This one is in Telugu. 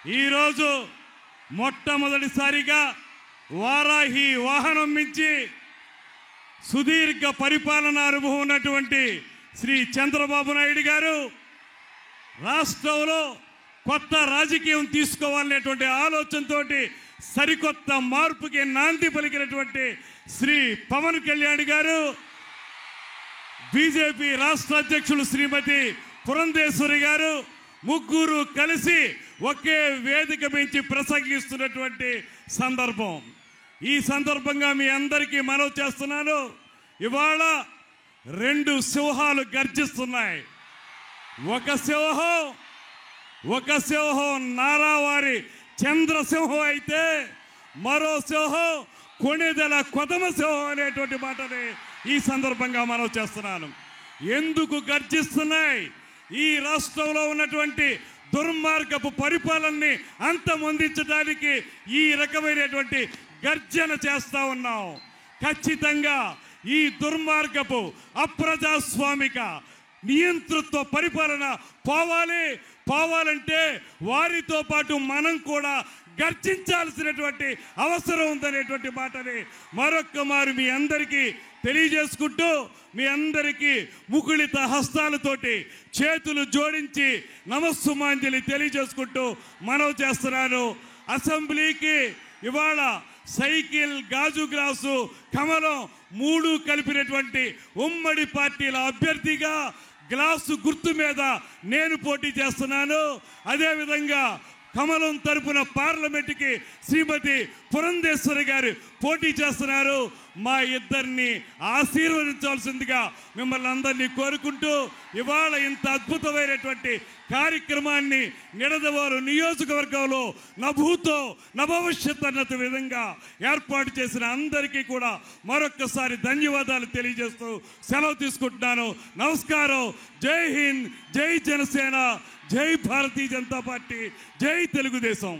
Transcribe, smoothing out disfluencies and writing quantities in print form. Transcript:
ఈరోజు మొట్టమొదటిసారిగా వారాహి వాహనం మించి సుదీర్ఘ పరిపాలనా అనుభవం ఉన్నటువంటి శ్రీ చంద్రబాబు నాయుడు గారు రాష్ట్రంలో కొత్త రాజకీయం తీసుకోవాలనేటువంటి ఆలోచనతో సరికొత్త మార్పుకి నాంది పలికినటువంటి శ్రీ పవన్ కళ్యాణ్ గారు, బీజేపీ రాష్ట్ర అధ్యక్షులు శ్రీమతి పురంధేశ్వరి గారు ముగ్గురు కలిసి ఒకే వేదిక మించి ప్రసంగిస్తున్నటువంటి సందర్భం. ఈ సందర్భంగా మీ అందరికీ మనవి చేస్తున్నాను, ఇవాళ రెండు సింహాలు గర్జిస్తున్నాయి. ఒక సింహం నారావారి చంద్రసింహం అయితే మరో సింహం కొణిదెల కొదమ సింహం అనేటువంటి మాటని ఈ సందర్భంగా మనవి చేస్తున్నాను. ఎందుకు గర్జిస్తున్నాయి? ఈ రాష్ట్రంలో ఉన్నటువంటి దుర్మార్గపు పరిపాలనని అంతమొందించడానికి ఈ రకమైనటువంటి గర్జన చేస్తా ఉన్నాం. ఖచ్చితంగా ఈ దుర్మార్గపు అప్రజాస్వామిక నియంతృత్వ పరిపాలన పోవాలంటే వారితో పాటు మనం కూడా గర్జించాల్సినటువంటి అవసరం ఉందనేటువంటి మాటని మరొక్కమారు మీ అందరికీ తెలియజేసుకుంటూ, మీ అందరికీ ముకుళిత హస్తాలతోటి చేతులు జోడించి నమస్సుమాంజలి తెలియజేసుకుంటూ మనవి చేస్తున్నాను. అసెంబ్లీకి ఇవాళ సైకిల్, గాజు గ్లాసు, కమలం మూడు కలిపినటువంటి ఉమ్మడి పార్టీల అభ్యర్థిగా గ్లాసు గుర్తు మీద నేను పోటీ చేస్తున్నాను. అదేవిధంగా కమలం తరపున పార్లమెంటుకి శ్రీమతి పురంధేశ్వరి గారు పోటీ చేస్తున్నారు. మా ఇద్దరిని ఆశీర్వదించాల్సిందిగా మిమ్మల్ని అందరినీ కోరుకుంటూ, ఇవాళ ఇంత అద్భుతమైనటువంటి కార్యక్రమాన్ని నిడదవోలు నియోజకవర్గంలో నభూతో నభవిష్యత్ అన్నత విధంగా ఏర్పాటు చేసిన అందరికీ కూడా మరొక్కసారి ధన్యవాదాలు తెలియజేస్తూ సెలవు తీసుకుంటున్నాను. నమస్కారం. జై హింద్, జై జనసేన, జై భారతీయ జనతా పార్టీ, జై తెలుగుదేశం.